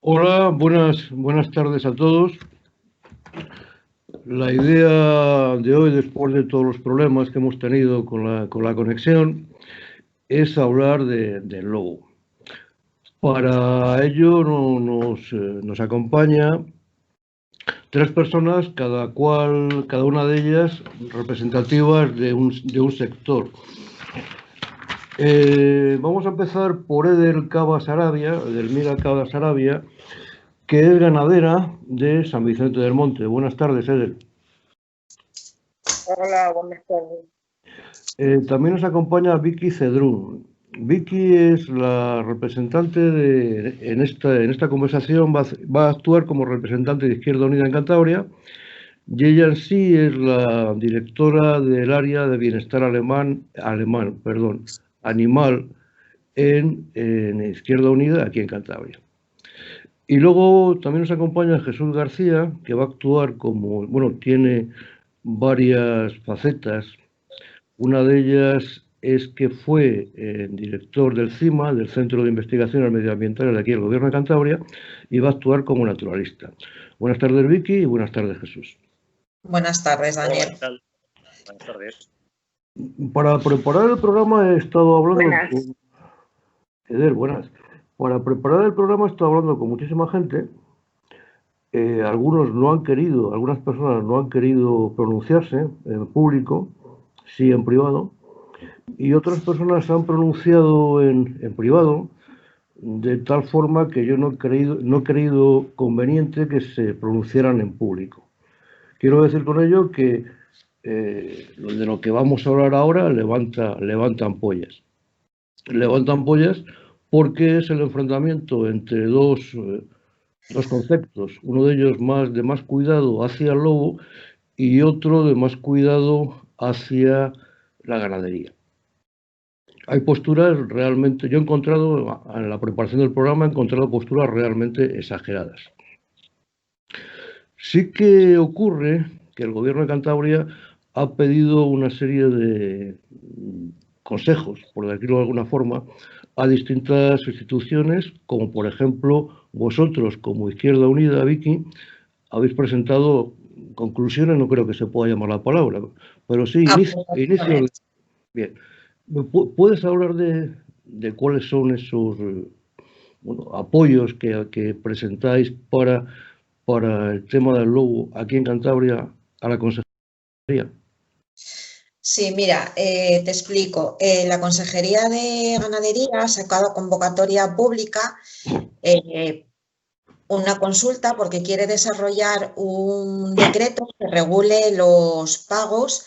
Hola, buenas tardes a todos. La idea de hoy, después de todos los problemas que hemos tenido con la conexión, es hablar del lobo. Para ello nos acompaña tres personas, cada una de ellas representativas de un sector. Vamos a empezar por Edelmira Cava Sarabia, que es ganadera de San Vicente del Monte. Buenas tardes, Edel. Hola, buenas tardes. También nos acompaña Vicky Cedrún. Vicky es la representante en esta conversación, va a actuar como representante de Izquierda Unida en Cantabria, y ella en sí es la directora del área de bienestar animal en Izquierda Unida aquí en Cantabria. Y luego también nos acompaña Jesús García, que va a actuar tiene varias facetas. Una de ellas es que fue director del CIMA, del Centro de Investigaciones Medioambientales de aquí del Gobierno de Cantabria, y va a actuar como naturalista. Buenas tardes, Vicky, y buenas tardes, Jesús. Buenas tardes, Daniel. Hola, ¿qué tal? Buenas tardes. Para preparar el programa he estado hablando... Buenas. Para preparar el programa he estado hablando con muchísima gente. Algunas personas no han querido pronunciarse en público, sí en privado, y otras personas se han pronunciado en privado, de tal forma que yo no he creído conveniente que se pronunciaran en público. Quiero decir con ello que de lo que vamos a hablar ahora levanta ampollas. Levanta ampollas porque es el enfrentamiento entre dos conceptos, uno de ellos de más cuidado hacia el lobo y otro de más cuidado hacia la ganadería. Hay posturas realmente, yo he encontrado, en la preparación del programa, he encontrado posturas realmente exageradas. Sí que ocurre que el Gobierno de Cantabria ha pedido una serie de consejos, por decirlo de alguna forma, a distintas instituciones, como por ejemplo vosotros, como Izquierda Unida, Vicky, habéis presentado conclusiones, no creo que se pueda llamar la palabra, pero sí, inicios. Bien. ¿Puedes hablar de cuáles son esos apoyos que presentáis para el tema del lobo aquí en Cantabria a la consejería? Sí, mira, te explico. La Consejería de Ganadería ha sacado convocatoria pública una consulta porque quiere desarrollar un decreto que regule los pagos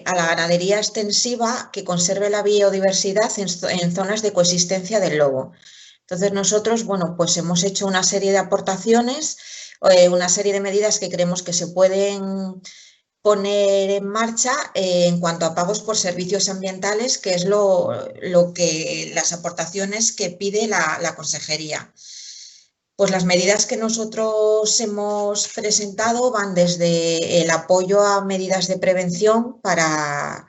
a la ganadería extensiva que conserve la biodiversidad en zonas de coexistencia del lobo. Entonces nosotros, pues hemos hecho una serie de aportaciones, una serie de medidas que creemos que se pueden poner en marcha en cuanto a pagos por servicios ambientales, que es las aportaciones que pide la Consejería. Pues las medidas que nosotros hemos presentado van desde el apoyo a medidas de prevención para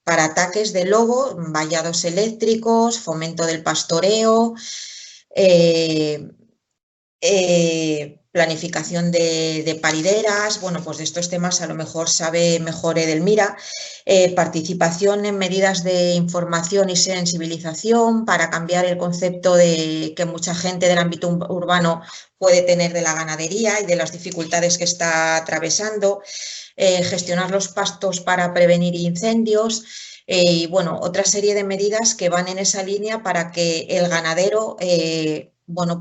ataques de lobo, vallados eléctricos, fomento del pastoreo, planificación de parideras, pues de estos temas a lo mejor sabe mejor Edelmira, participación en medidas de información y sensibilización para cambiar el concepto que mucha gente del ámbito urbano puede tener de la ganadería y de las dificultades que está atravesando, gestionar los pastos para prevenir incendios y otra serie de medidas que van en esa línea para que el ganadero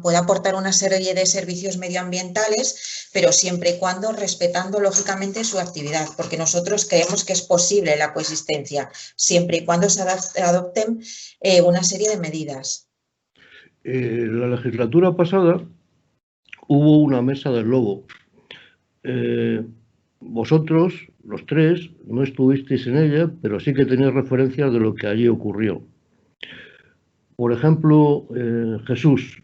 pueda aportar una serie de servicios medioambientales, pero siempre y cuando respetando lógicamente su actividad, porque nosotros creemos que es posible la coexistencia, siempre y cuando se adopten una serie de medidas. La legislatura pasada hubo una mesa del lobo. Vosotros, los tres, no estuvisteis en ella, pero sí que tenéis referencias de lo que allí ocurrió. Por ejemplo, Jesús,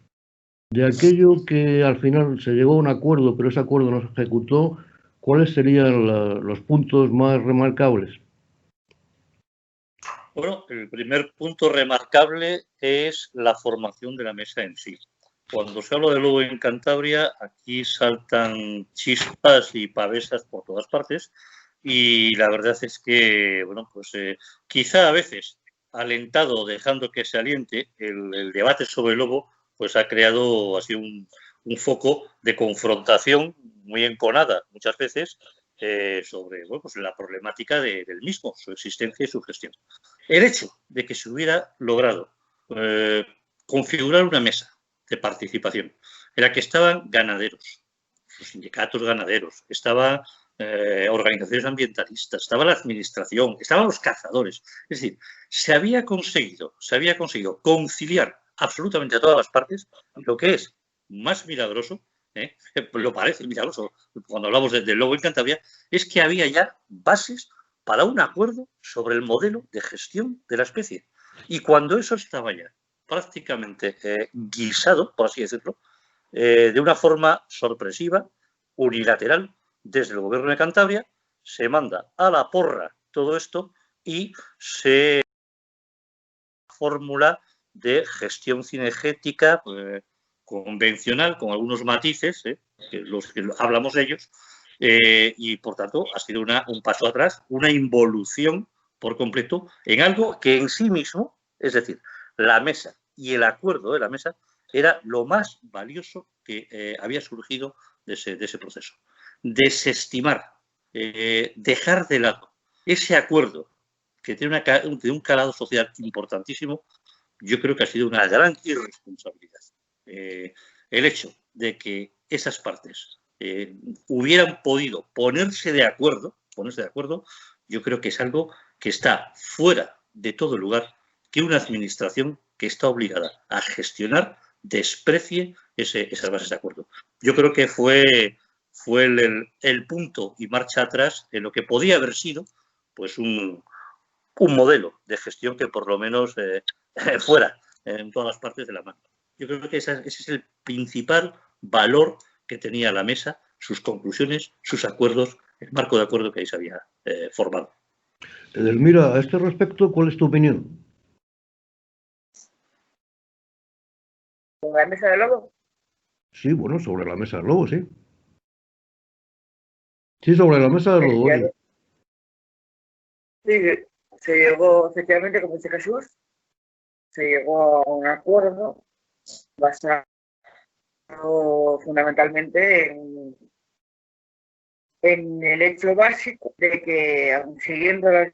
de aquello que al final se llegó a un acuerdo, pero ese acuerdo no se ejecutó, ¿cuáles serían los puntos más remarcables? Bueno, el primer punto remarcable es la formación de la mesa en sí. cuando se habla de lobo en Cantabria, aquí saltan chispas y pavesas por todas partes y la verdad es que, bueno, pues quizá a veces alentado, dejando que se aliente, el debate sobre el lobo, pues ha creado así un foco de confrontación muy enconada muchas veces sobre bueno, pues la problemática del mismo, su existencia y su gestión. El hecho de que se hubiera logrado configurar una mesa de participación en la que estaban ganaderos, los sindicatos ganaderos, estaban organizaciones ambientalistas, estaba la administración, estaban los cazadores. Es decir, se había conseguido conciliar absolutamente a todas las partes, lo que es más milagroso, lo parece milagroso cuando hablamos del lobo en Cantabria, es que había ya bases para un acuerdo sobre el modelo de gestión de la especie. Y cuando eso estaba ya prácticamente guisado, por así decirlo, de una forma sorpresiva, unilateral, desde el gobierno de Cantabria, se manda a la porra todo esto y se fórmula de gestión cinegética convencional, con algunos matices, que los que hablamos de ellos, y por tanto ha sido un paso atrás, una involución por completo en algo que en sí mismo, es decir, la mesa y el acuerdo de la mesa era lo más valioso que había surgido de ese proceso. Desestimar, dejar de lado ese acuerdo que tiene un calado social importantísimo, yo creo que ha sido una gran irresponsabilidad. El hecho de que esas partes hubieran podido ponerse de acuerdo, yo creo que es algo que está fuera de todo lugar que una administración que está obligada a gestionar desprecie esas bases de acuerdo. Yo creo que fue el punto y marcha atrás en lo que podía haber sido pues un modelo de gestión que por lo menos fuera en todas las partes de la mano. Yo creo que ese es el principal valor que tenía la mesa, sus conclusiones, sus acuerdos, el marco de acuerdo que ahí se había formado. Edelmira, a este respecto, ¿cuál es tu opinión? ¿Sobre la mesa del lobo? Sí, bueno, sobre la mesa del lobo, sí. Sí, sobre la mesa del lobo. Sí, se llegó, efectivamente, como dice Jesús, se llegó a un acuerdo basado fundamentalmente en el hecho básico de que, siguiendo las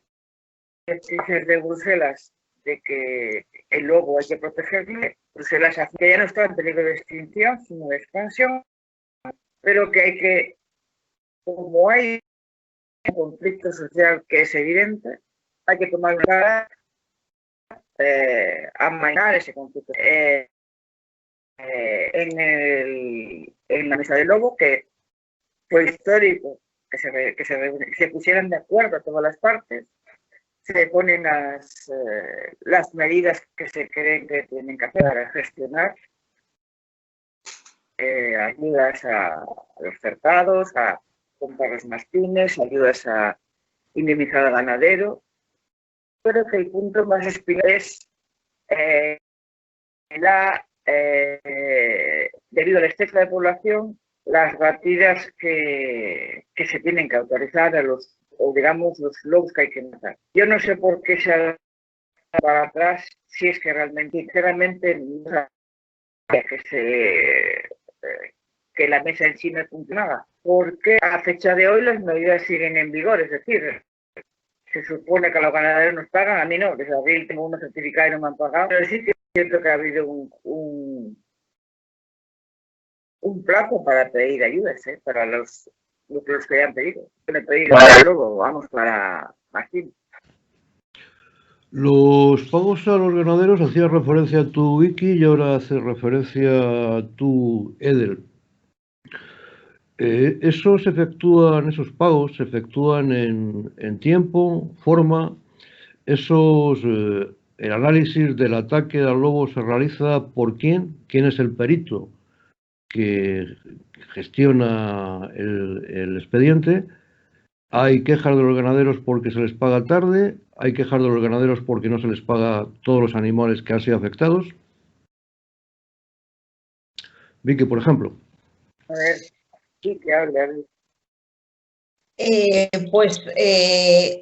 directrices de Bruselas, de que el lobo hay que protegerle, Bruselas hace que ya no está en peligro de extinción, sino de expansión, pero que hay que, como hay un conflicto social que es evidente, hay que tomar una cara a manejar ese conflicto. En la mesa del lobo, que fue histórico que se pusieran de acuerdo todas las partes, se ponen las medidas que se creen que tienen que hacer para gestionar ayudas a los cercados, a comprar los mastines, ayudas a indemnizar al ganadero. Creo que el punto más espinoso es debido al exceso de población, las batidas que se tienen que autorizar a los lobos que hay que matar. Yo no sé por qué se ha dado para atrás, si es que realmente no que la mesa en sí no funcionaba, porque a fecha de hoy las medidas siguen en vigor, es decir, se supone que a los ganaderos nos pagan, a mí no, desde abril tengo unos certificados y no me han pagado, pero sí que siento que ha habido un plazo para pedir ayudas, para los que han pedido. Yo he pedido luego, vamos, para Martín. Los pagos a los ganaderos, hacía referencia a tu Wiki y ahora hace referencia a tu Edel. Esos pagos se efectúan en tiempo, forma. El análisis del ataque al lobo se realiza por quién es el perito que gestiona el expediente. Hay quejas de los ganaderos porque se les paga tarde, hay quejas de los ganaderos porque no se les paga todos los animales que han sido afectados. Vicky, por ejemplo. A ver, sí, que hable.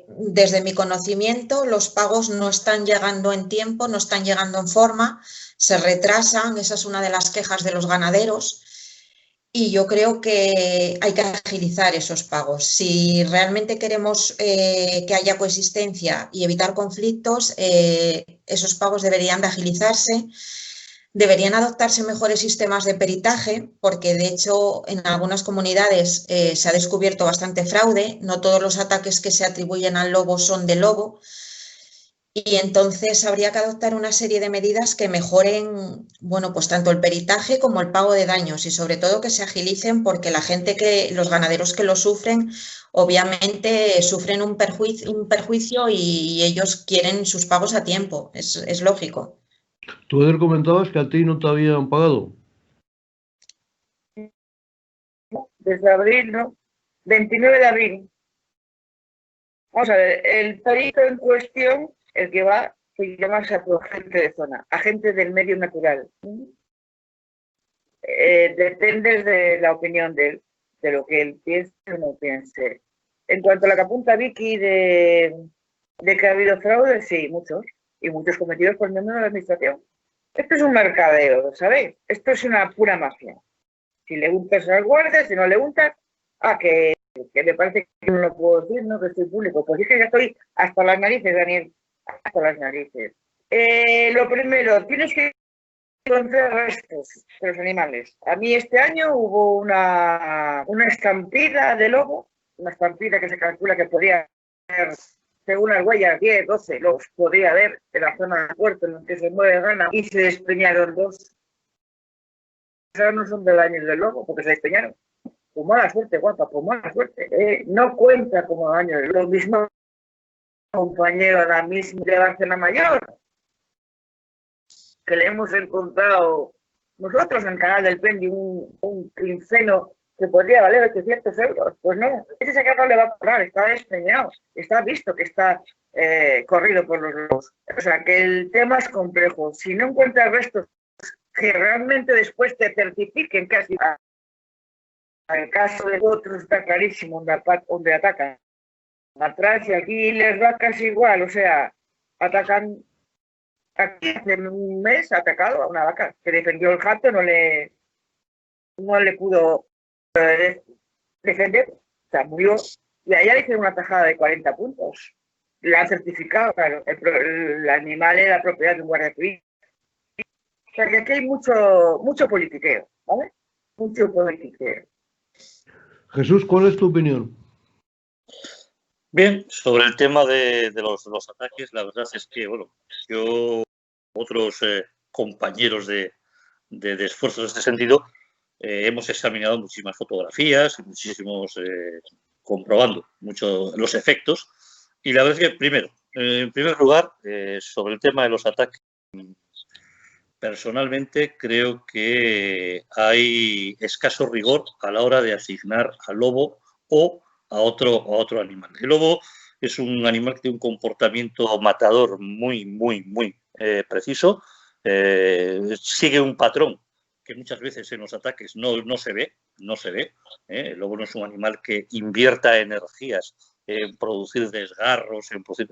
Desde mi conocimiento, los pagos no están llegando en tiempo, no están llegando en forma, se retrasan, esa es una de las quejas de los ganaderos. Y yo creo que hay que agilizar esos pagos. Si realmente queremos que haya coexistencia y evitar conflictos, esos pagos deberían de agilizarse. Deberían adoptarse mejores sistemas de peritaje, porque de hecho en algunas comunidades se ha descubierto bastante fraude. No todos los ataques que se atribuyen al lobo son de lobo. Y entonces habría que adoptar una serie de medidas que mejoren, bueno, pues tanto el peritaje como el pago de daños y sobre todo que se agilicen porque los ganaderos que lo sufren, obviamente sufren un perjuicio y ellos quieren sus pagos a tiempo, es lógico. Tú ayer comentabas que a ti no te habían pagado. Desde abril, ¿no? 29 de abril. Vamos a ver, el perito en cuestión, el que va, se llama agente de zona, agente del medio natural. Depende de la opinión de él, de lo que él piense o no piense. En cuanto a la que apunta Vicky de que ha habido fraude, sí, muchos, y muchos cometidos por miembros de la administración. Esto es un mercadeo, ¿sabéis? Esto es una pura mafia. Si le untas al guardia, si no le untas, que me parece que no lo puedo decir, ¿no? Que estoy público. Pues es que ya estoy hasta las narices, Daniel. Hasta las narices. Lo primero, tienes que encontrar restos de los animales. A mí este año hubo una estampida de lobo, una estampida que se calcula que podía haber, según las huellas, 10, 12 lobos podría haber en la zona del puerto en la que se mueve gana y se despeñaron 2. Esos no son del año del lobo porque se despeñaron. Pues mala suerte, guapa, pues mala suerte. No cuenta como daño. Lo mismo compañero ahora mismo de Barcelona Mayor, que le hemos encontrado nosotros en el canal del Pendi un quinceno que podría valer 800 euros. Pues no, ese sacar no le va a cobrar, está despeñado, está visto que está corrido por los lobos. O sea, que el tema es complejo. Si no encuentras restos que realmente después te certifiquen casi. El caso de otros está clarísimo donde atacan atrás y aquí les va casi igual, o sea, atacan. Aquí hace un mes ha atacado a una vaca que defendió el jato, no le pudo defender, o sea, murió y a ella le hicieron una tajada de 40 puntos. La han certificado, claro, el animal era propiedad de un guardia civil. O sea que aquí hay mucho politiqueo, ¿vale? Mucho politiqueo. Jesús, ¿cuál es tu opinión? Bien, sobre el tema de los ataques, la verdad es que, bueno, yo, otros compañeros de esfuerzos en este sentido, hemos examinado muchísimas fotografías y muchísimos comprobando mucho los efectos. Y la verdad es que, primero, en primer lugar, sobre el tema de los ataques, personalmente creo que hay escaso rigor a la hora de asignar al lobo o a otro animal. El lobo es un animal que tiene un comportamiento matador muy preciso, sigue un patrón que muchas veces en los ataques no se ve. El lobo no es un animal que invierta energías en producir desgarros, es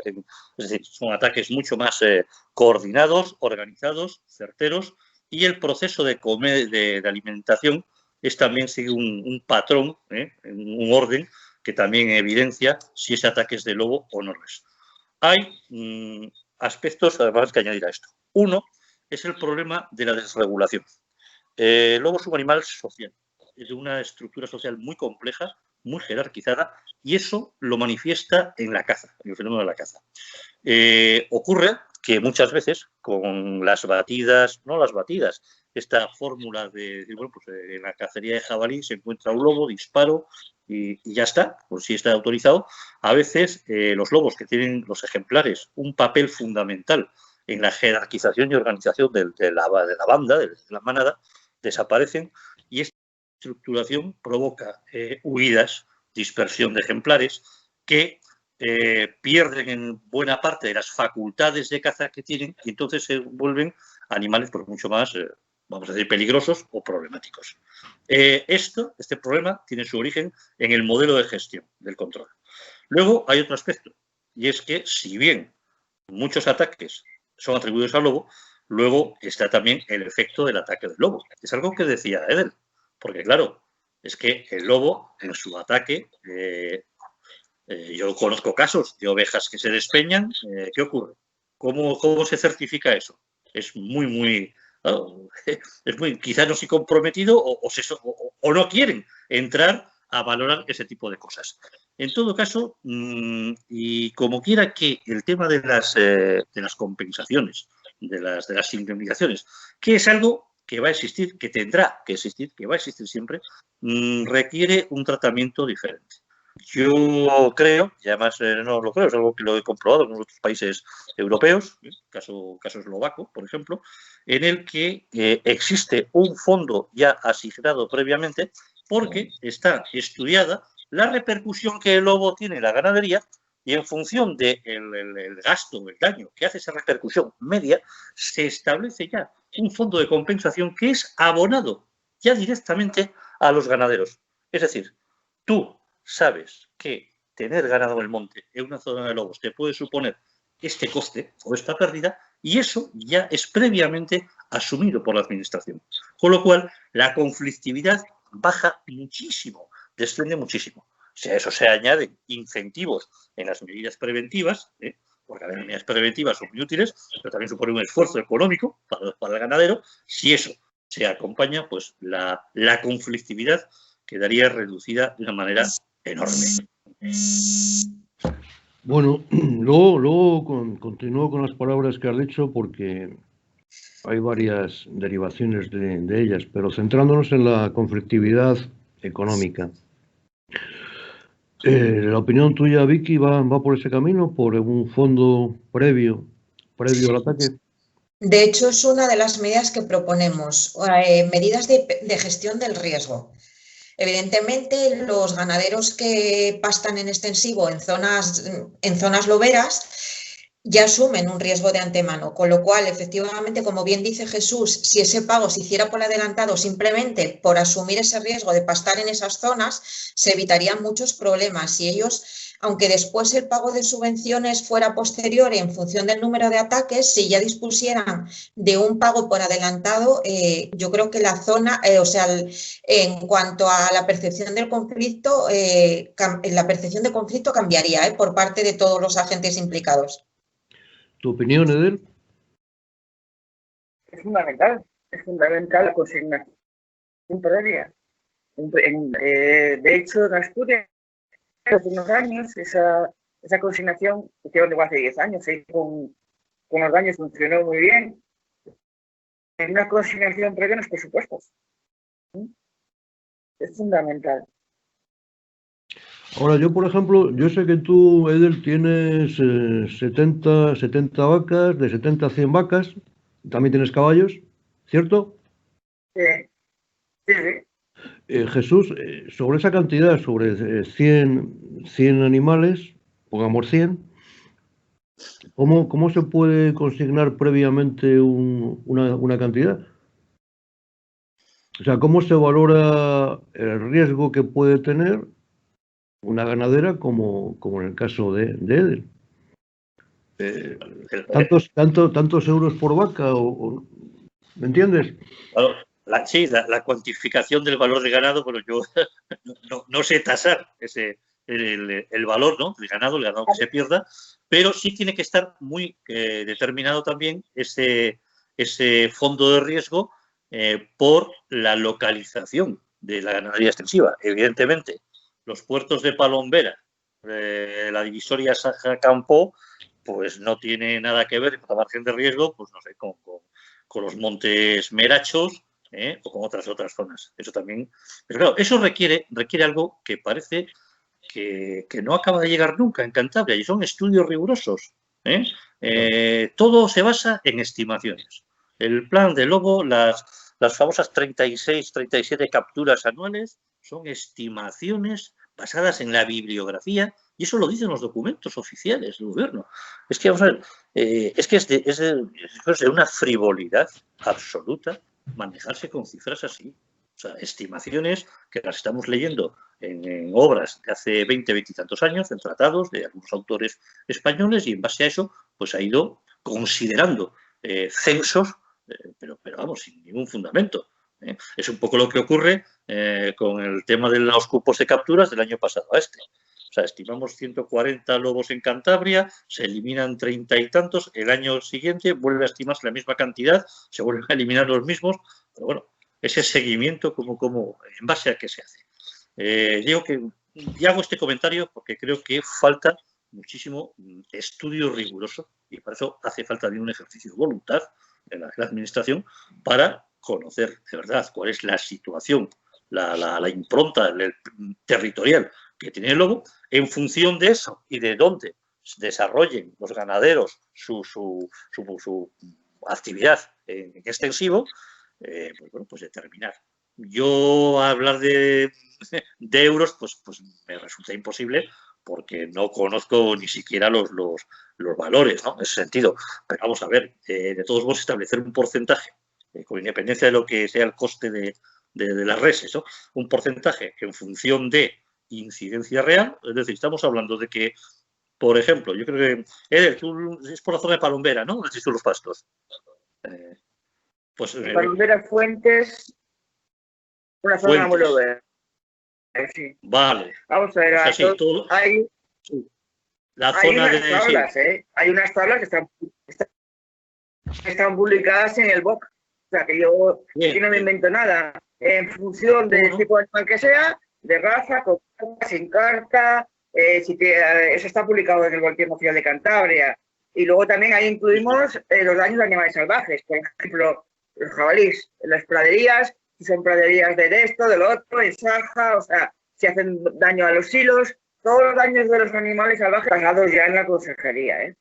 decir, son ataques mucho más coordinados, organizados, certeros, y el proceso de alimentación también sigue un patrón, un orden que también evidencia si ese ataque es de lobo o no lo es. Hay aspectos además que añadir a esto. Uno es el problema de la desregulación. El lobo es un animal social, es de una estructura social muy compleja, muy jerarquizada, y eso lo manifiesta en la caza, en el fenómeno de la caza. Ocurre que muchas veces con las batidas, esta fórmula de, bueno, pues en la cacería de jabalí se encuentra un lobo, disparo y ya está, pues si está autorizado. A veces los lobos que tienen los ejemplares un papel fundamental en la jerarquización y organización de la banda, de la manada, desaparecen y esta estructuración provoca huidas, dispersión de ejemplares que pierden en buena parte de las facultades de caza que tienen y entonces se vuelven animales pues, mucho más vamos a decir, peligrosos o problemáticos. Este problema tiene su origen en el modelo de gestión del control. Luego hay otro aspecto, y es que si bien muchos ataques son atribuidos al lobo, luego está también el efecto del ataque del lobo. Es algo que decía Edel, porque claro, es que el lobo en su ataque, yo conozco casos de ovejas que se despeñan, ¿qué ocurre? ¿Cómo se certifica eso? Es muy, quizás no se comprometido o no quieren entrar a valorar ese tipo de cosas. En todo caso, y como quiera que el tema de las compensaciones, de las indemnizaciones, que es algo que va a existir, que tendrá que existir, que va a existir siempre, requiere un tratamiento diferente. Yo creo, y además no lo creo, es algo que lo he comprobado en otros países europeos, caso eslovaco, por ejemplo, en el que existe un fondo ya asignado previamente porque está estudiada la repercusión que el lobo tiene en la ganadería y en función del gasto, el daño que hace esa repercusión media, se establece ya un fondo de compensación que es abonado ya directamente a los ganaderos. Es decir, tú sabes que tener ganado en el monte en una zona de lobos te puede suponer este coste o esta pérdida y eso ya es previamente asumido por la administración. Con lo cual, la conflictividad baja muchísimo, desciende muchísimo. Si a eso se añaden incentivos en las medidas preventivas, porque las medidas preventivas son muy útiles, pero también supone un esfuerzo económico para el ganadero, si eso se acompaña, pues la conflictividad quedaría reducida de una manera enorme. Bueno, luego continúo con las palabras que has dicho porque hay varias derivaciones de ellas, pero centrándonos en la conflictividad económica. ¿La opinión tuya, Vicky, va por ese camino, por un fondo previo al ataque? De hecho, es una de las medidas que proponemos, medidas de gestión del riesgo. Evidentemente, los ganaderos que pastan en extensivo en zonas loberas ya asumen un riesgo de antemano, con lo cual, efectivamente, como bien dice Jesús, si ese pago se hiciera por adelantado simplemente por asumir ese riesgo de pastar en esas zonas, se evitarían muchos problemas y ellos, aunque después el pago de subvenciones fuera posterior en función del número de ataques, si ya dispusieran de un pago por adelantado, yo creo que la zona, en cuanto a la percepción del conflicto, la percepción de conflicto cambiaría por parte de todos los agentes implicados. ¿Tu opinión, Edel? Es fundamental la consignación previa. De hecho, en Asturias, hace unos años, esa consignación, que hace 10 años, se hizo con los daños, funcionó muy bien. En una consignación previa en los presupuestos. Es fundamental. Ahora, yo, por ejemplo, yo sé que tú, Edel, tienes 70 vacas, de 70 a 100 vacas, también tienes caballos, ¿cierto? Sí. Jesús, sobre esa cantidad, sobre 100 animales, pongamos 100, ¿cómo se puede consignar previamente una cantidad? O sea, ¿cómo se valora el riesgo que puede tener una ganadera como en el caso de Edel? ¿Tantos euros por vaca? ¿Me entiendes? Claro, la cuantificación del valor de ganado, bueno, yo no sé tasar el valor, ¿no?, del ganado, el ganado que se pierda, pero sí tiene que estar muy determinado también ese fondo de riesgo por la localización de la ganadería extensiva. Evidentemente, los puertos de Palombera, la divisoria Saja-Campo, pues no tiene nada que ver con la margen de riesgo, pues no sé, con los montes Merachos o con otras zonas. Eso también. Pero claro, eso requiere algo que parece que no acaba de llegar nunca en Cantabria y son estudios rigurosos. Todo se basa en estimaciones. El plan de lobo, las famosas 36, 37 capturas anuales son estimaciones basadas en la bibliografía y eso lo dicen los documentos oficiales del gobierno. Es que, vamos a ver, es de una frivolidad absoluta manejarse con cifras así. O sea, estimaciones que las estamos leyendo en obras de hace 20 y tantos años, en tratados de algunos autores españoles, y en base a eso pues ha ido considerando censos, pero vamos, sin ningún fundamento. Es un poco lo que ocurre con el tema de los cupos de capturas del año pasado a este. O sea, estimamos 140 lobos en Cantabria, se eliminan 30 y tantos, el año siguiente vuelve a estimarse la misma cantidad, se vuelven a eliminar los mismos, pero bueno, ese seguimiento, ¿en base a qué se hace? Y hago este comentario porque creo que falta muchísimo estudio riguroso y para eso hace falta también un ejercicio de voluntad de la administración para conocer de verdad cuál es la situación, la impronta territorial que tiene el lobo, en función de eso y de dónde desarrollen los ganaderos su actividad en extensivo, pues bueno, pues determinar. Yo hablar de euros, pues me resulta imposible porque no conozco ni siquiera los valores, ¿no? En ese sentido. Pero vamos a ver, de todos modos, establecer un porcentaje, con independencia de lo que sea el coste de las reses, ¿no? Un porcentaje en función de incidencia real, es decir, estamos hablando de que, por ejemplo, yo creo que es por la zona de Palombera, ¿no? ¿Has visto los pastos? Palombera, Fuentes, una zona muy verde. Sí. Vale. Vamos a ver, o sea, sí, hay unas tablas, sí. Hay unas tablas que están publicadas en el BOC. O sea, que yo no me invento nada. En función del tipo de animal que sea, de raza, con carta, sin carta, eso está publicado en el Boletín Oficial de Cantabria. Y luego también ahí incluimos los daños de animales salvajes. Por ejemplo, los jabalíes, las praderías, si son praderías de esto, del otro, en Saja, o sea, si hacen daño a los hilos, todos los daños de los animales salvajes pasados ya en la consejería, ¿eh?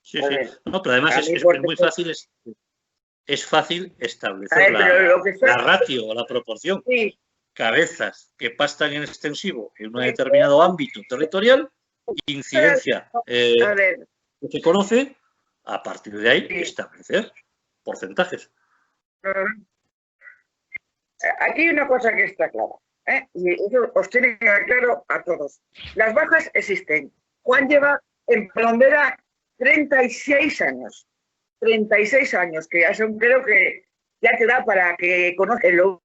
Sí, sí. No, pero además es muy fácil, es fácil establecer la ratio o la proporción. Sí. Cabezas que pastan en extensivo en un determinado ámbito territorial, incidencia que se conoce, a partir de ahí establecer porcentajes. Aquí hay una cosa que está clara, ¿eh? Y eso os tiene que quedar claro a todos. Las bajas existen. Juan lleva en Palombera 36 años. 36 años, que ya son, creo que ya te da para que conozca el lobo.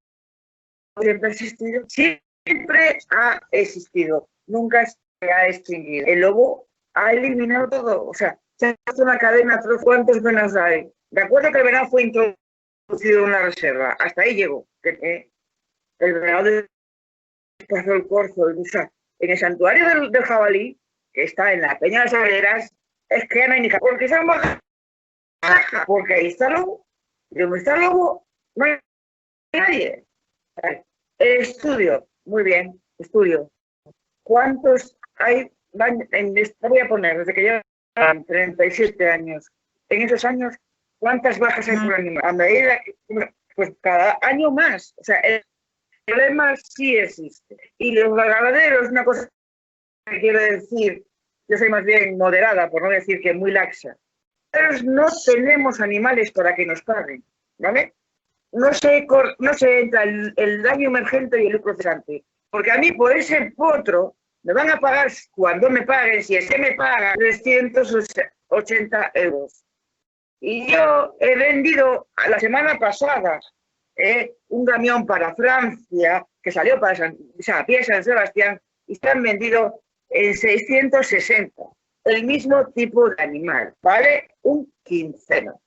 Siempre ha existido. Siempre ha existido. Nunca se ha extinguido. El lobo ha eliminado todo. O sea, se hace una cadena. ¿Cuántos venados hay? De acuerdo que el venado fue introducido en una reserva. Hasta ahí llegó. El venado del el corzo, o sea, en el santuario del jabalí, que está en la Peña de las Aveleras, es que ya no hay ni jabalí. Porque se han bajado. Porque ahí está el lobo. Y donde está el lobo, no hay nadie. Estudio, muy bien, estudio. ¿Cuántos hay? Voy a poner, desde que llevan 37 años. En esos años, ¿cuántas bajas hay por animal? A medida que, pues cada año más. O sea, el problema sí existe. Y los ganaderos, una cosa que quiero decir, yo soy más bien moderada, por no decir que muy laxa. Pero no tenemos animales para que nos paguen, ¿vale? No se entra el daño emergente y el lucro cesante. Porque a mí por ese potro me van a pagar, cuando me paguen, si es que me pagan, 380 euros. Y yo he vendido la semana pasada un camión para Francia, que salió para San Sebastián, y están vendidos en 660. El mismo tipo de animal, ¿vale? Un quinceno.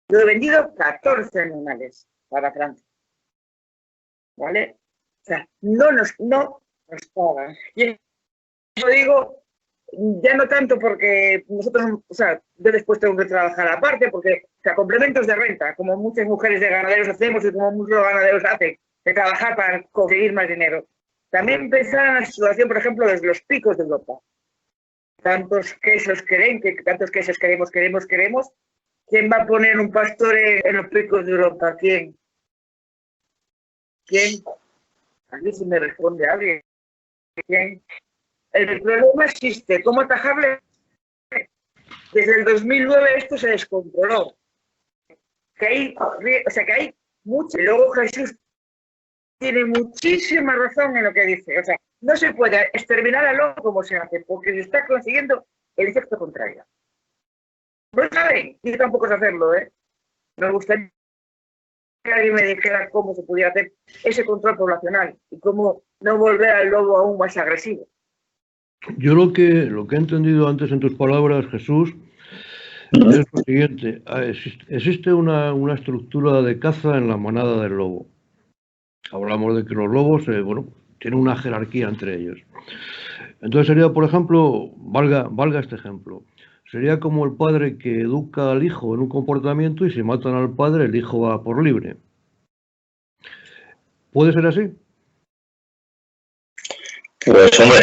Yo he vendido 14 animales para Francia, ¿vale? O sea, no nos pagan. Y yo digo, ya no tanto porque nosotros, o sea, yo después tengo que trabajar aparte, porque, o sea, complementos de renta, como muchas mujeres de ganaderos hacemos y como muchos ganaderos hacen, de trabajar para conseguir más dinero. También pensar en la situación, por ejemplo, desde los picos de Europa. Tantos quesos queremos. ¿Quién va a poner un pastor en los picos de Europa? ¿Quién? A mí si me responde alguien. ¿Quién? El problema existe. ¿Cómo atajarle? Desde el 2009 esto se descontroló. que hay mucho. Y luego Jesús tiene muchísima razón en lo que dice. O sea, no se puede exterminar al lobo como se hace, porque se está consiguiendo el efecto contrario. No saben, yo tampoco sé hacerlo, ¿eh? Me gustaría que alguien me dijera cómo se pudiera hacer ese control poblacional y cómo no volver al lobo aún más agresivo. Yo lo que he entendido antes en tus palabras, Jesús, es lo siguiente. Existe una estructura de caza en la manada del lobo. Hablamos de que los lobos, tienen una jerarquía entre ellos. Entonces sería, por ejemplo, valga este ejemplo, sería como el padre que educa al hijo en un comportamiento y si matan al padre, el hijo va por libre. ¿Puede ser así? Pues hombre,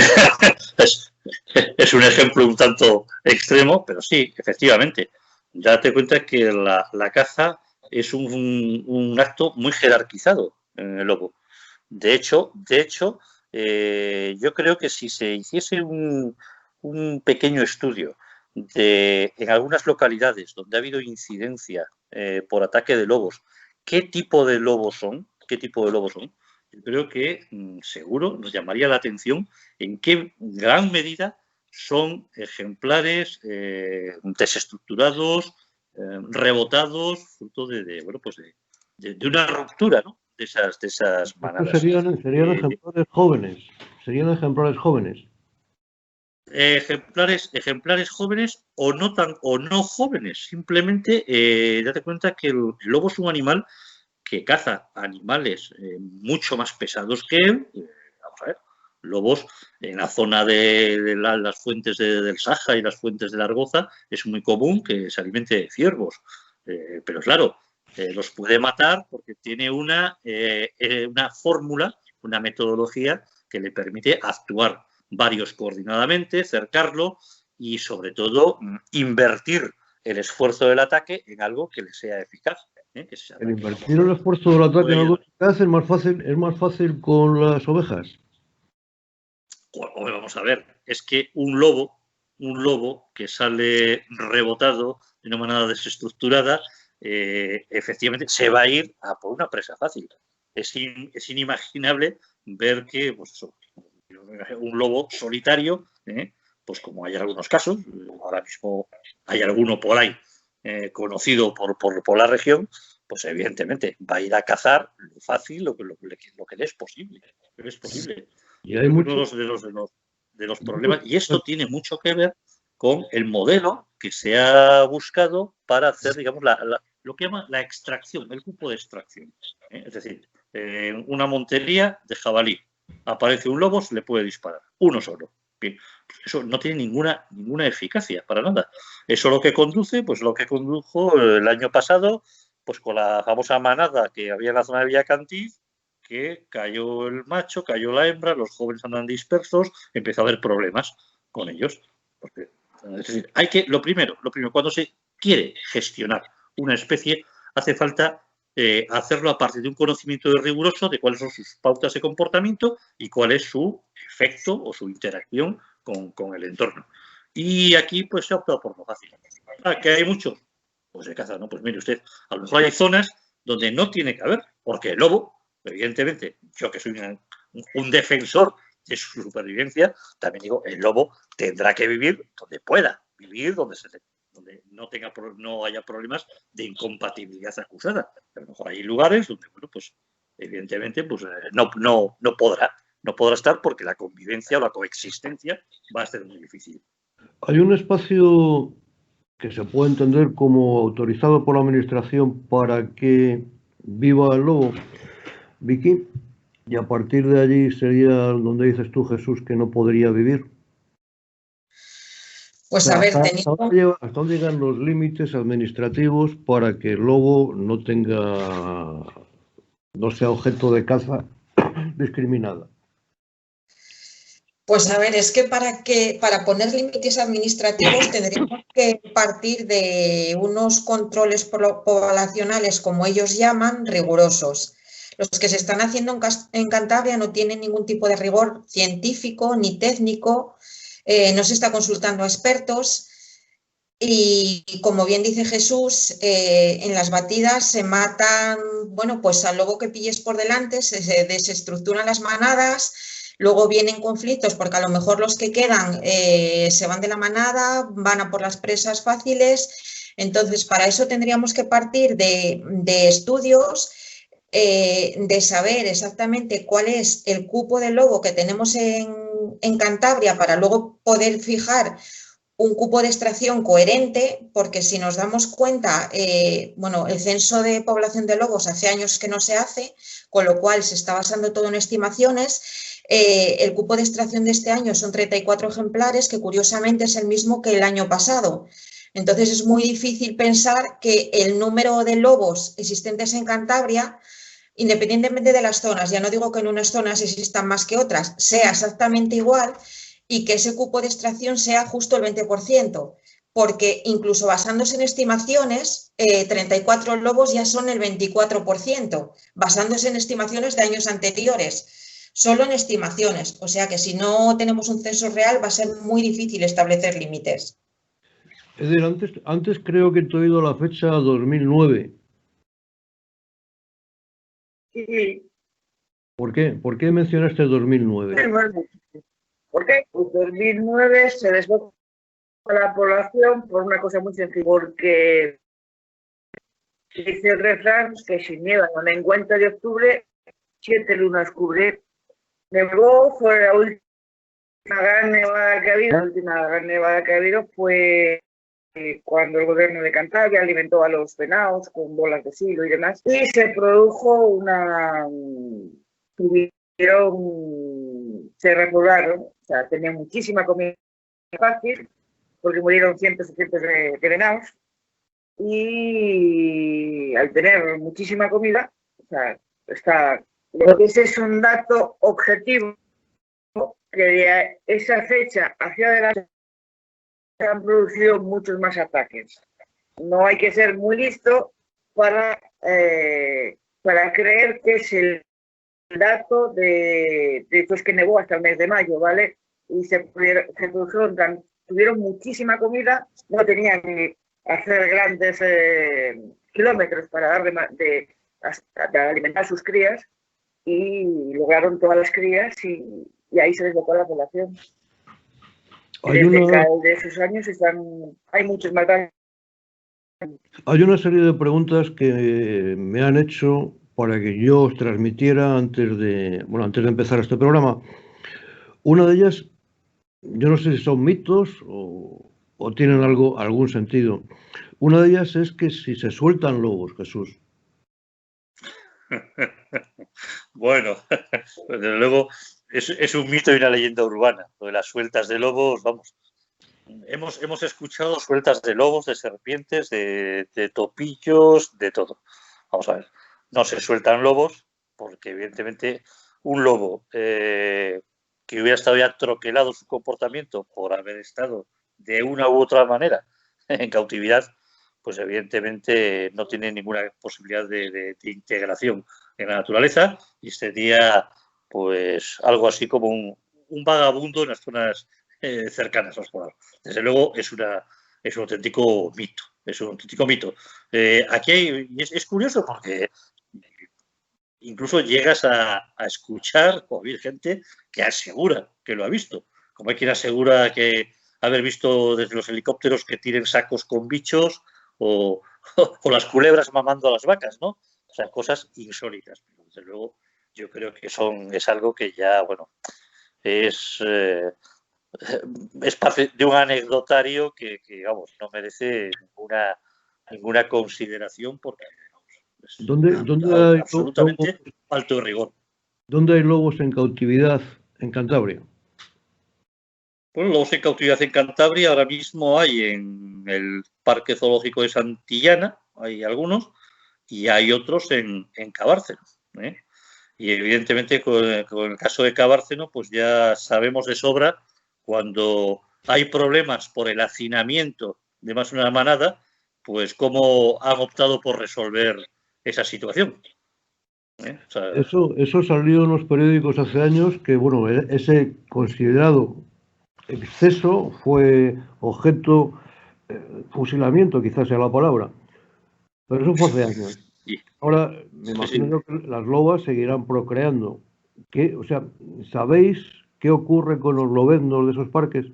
es un ejemplo un tanto extremo, pero sí, efectivamente. Date cuenta que la caza es un acto muy jerarquizado en el lobo. De hecho, yo creo que si se hiciese un pequeño estudio en algunas localidades donde ha habido incidencia por ataque de lobos, ¿qué tipo de lobos son? Yo creo que seguro nos llamaría la atención en qué gran medida son ejemplares desestructurados, rebotados, fruto de una ruptura, ¿no? de esas manadas. Serían ejemplares jóvenes. Serían ejemplares jóvenes. Ejemplares jóvenes o no jóvenes. Simplemente date cuenta que el lobo es un animal que caza animales mucho más pesados que él. Vamos a ver, lobos en la zona de las fuentes del Saja y las fuentes de la Argoza es muy común que se alimente de ciervos. Pero claro, los puede matar porque tiene una fórmula, una metodología que le permite actuar varios coordinadamente, cercarlo y sobre todo invertir el esfuerzo del ataque en algo que le sea eficaz. El invertir el esfuerzo del ataque en algo eficaz es más fácil con las ovejas. Vamos a ver, es que un lobo que sale rebotado de una manera desestructurada, efectivamente se va a ir a por una presa fácil. Es inimaginable ver que un lobo solitario, pues como hay algunos casos, ahora mismo hay alguno por ahí conocido por la región, pues evidentemente va a ir a cazar lo fácil, lo que le es posible. Y hay muchos de los problemas, y esto tiene mucho que ver con el modelo que se ha buscado para hacer, digamos, lo que llama la extracción, el grupo de extracción. Es decir, una montería de jabalí, aparece un lobo, se le puede disparar, uno solo. Bien, eso no tiene ninguna eficacia, para nada. Eso lo que conduce, pues lo que condujo el año pasado, pues con la famosa manada que había en la zona de Villacantiz, que cayó el macho, cayó la hembra, los jóvenes andan dispersos, empezó a haber problemas con ellos. Porque, es decir, lo primero, cuando se quiere gestionar una especie, hace falta hacerlo a partir de un conocimiento riguroso de cuáles son sus pautas de comportamiento y cuál es su efecto o su interacción con el entorno. Y aquí pues se ha optado por lo fácil. ¿Que hay muchos? Pues se caza, ¿no? Pues mire usted, a lo mejor hay zonas donde no tiene que haber, porque el lobo, evidentemente, yo que soy un defensor de su supervivencia, también digo, el lobo tendrá que vivir donde pueda, vivir donde no haya problemas de incompatibilidad acusada. Pero a lo mejor hay lugares donde, bueno, pues evidentemente pues, no podrá estar porque la convivencia o la coexistencia va a ser muy difícil. Hay un espacio que se puede entender como autorizado por la administración para que viva el lobo, Vicky, y a partir de allí sería donde dices tú, Jesús, que no podría vivir. Pues a ver, ¿Hasta dónde llegan los límites administrativos para que el lobo no sea objeto de caza discriminada? Pues a ver, es que para poner límites administrativos tendríamos que partir de unos controles poblacionales, como ellos llaman, rigurosos. Los que se están haciendo en Cantabria no tienen ningún tipo de rigor científico ni técnico, no se está consultando a expertos Y como bien dice Jesús, en las batidas se matan, bueno, pues al lobo que pilles por delante, se desestructuran las manadas, luego vienen conflictos porque a lo mejor los que quedan se van de la manada, van a por las presas fáciles. Entonces, para eso tendríamos que partir de estudios, de saber exactamente cuál es el cupo de lobo que tenemos en Cantabria para luego poder fijar un cupo de extracción coherente, porque si nos damos cuenta, bueno, el censo de población de lobos hace años que no se hace, con lo cual se está basando todo en estimaciones. El cupo de extracción de este año son 34 ejemplares, que curiosamente es el mismo que el año pasado. Entonces es muy difícil pensar que el número de lobos existentes en Cantabria, independientemente de las zonas, ya no digo que en unas zonas existan más que otras, sea exactamente igual, y que ese cupo de extracción sea justo el 20%, porque incluso basándose en estimaciones, 34 lobos ya son el 24%, basándose en estimaciones de años anteriores, solo en estimaciones. O sea que si no tenemos un censo real va a ser muy difícil establecer límites. Es decir, antes creo que te he oído la fecha 2009. Sí. ¿Por qué? ¿Por qué mencionaste 2009? ¿Por qué? Pues 2009 se desbocó la población por una cosa muy sencilla, porque dice el refrán que si nieva en la encuentra de octubre, 7 lunas cubre. Nevó, fue la última gran nevada que ha habido. La última gran nevada que ha habido fue cuando el gobierno de Cantabria alimentó a los venados con bolas de silo y demás, y se produjo se repoblaron, o sea, tenían muchísima comida fácil, porque murieron cientos y cientos de venados, y al tener muchísima comida, o sea, ese es un dato objetivo, que de esa fecha hacia adelante se han producido muchos más ataques. No hay que ser muy listo para creer que es el dato de pues que nevó hasta el mes de mayo, ¿vale? Y tuvieron muchísima comida, no tenían que hacer grandes kilómetros para para alimentar sus crías, y lograron todas las crías, y ahí se desbocó la población. De esos años hay muchos más daños. Hay una serie de preguntas que me han hecho para que yo os transmitiera antes de empezar este programa. Una de ellas, yo no sé si son mitos o tienen algún sentido. Una de ellas es que si se sueltan lobos, Jesús. Bueno, desde luego es un mito y una leyenda urbana. Lo de las sueltas de lobos, vamos. Hemos escuchado sueltas de lobos, de serpientes, de topillos, de todo. Vamos a ver, no se sueltan lobos porque evidentemente un lobo que hubiera estado ya troquelado su comportamiento por haber estado de una u otra manera en cautividad, pues evidentemente no tiene ninguna posibilidad de integración en la naturaleza y sería pues algo así como un vagabundo en las zonas cercanas a los poblados. Desde luego es un auténtico mito. Es un auténtico mito. Aquí es curioso porque incluso llegas a escuchar o oír gente que asegura que lo ha visto. Como hay quien asegura que haber visto desde los helicópteros que tiren sacos con bichos o las culebras mamando a las vacas, ¿no? O sea, cosas insólitas. Pero desde luego yo creo que es algo que ya, bueno, es parte de un anecdotario que vamos, no merece ninguna consideración porque ¿Dónde hay absolutamente falto de rigor. ¿Dónde hay lobos en cautividad en Cantabria? Bueno, lobos en cautividad en Cantabria ahora mismo hay en el Parque Zoológico de Santillana, hay algunos, y hay otros en Cabárceno, ¿eh? Y evidentemente con el caso de Cabárceno, pues ya sabemos de sobra cuando hay problemas por el hacinamiento de más de una manada, pues cómo han optado por resolver esa situación. O sea, eso salió en los periódicos hace años, que bueno, ese considerado exceso fue objeto fusilamiento quizás sea la palabra, pero eso fue hace años. Ahora me imagino que las lobas seguirán procreando. O sea, ¿sabéis qué ocurre con los lobeznos de esos parques?